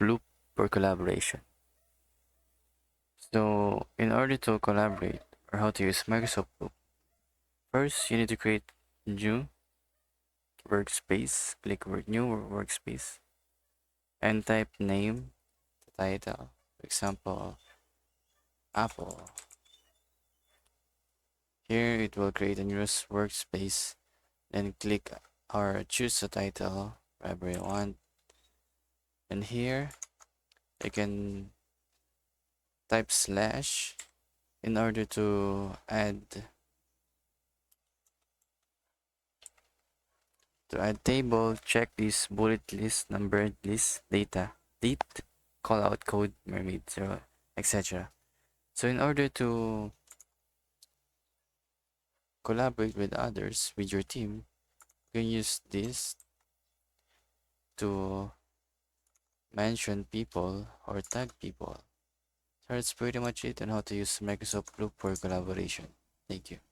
loop for collaboration. So in order to collaborate or how to use Microsoft Loop, first you need to create new workspace, click new workspace and type name, title, for example, Apple. Here it will create a new workspace, then click or choose a title, whatever you want. And here you can type slash in order to add table, checklist, bullet list, numbered list, data, date, call out code, mermaid, zero, etc. So in order to collaborate with others, with your team, you can use this to mention people or tag people. So that's pretty much it on how to use Microsoft Loop for collaboration. Thank you.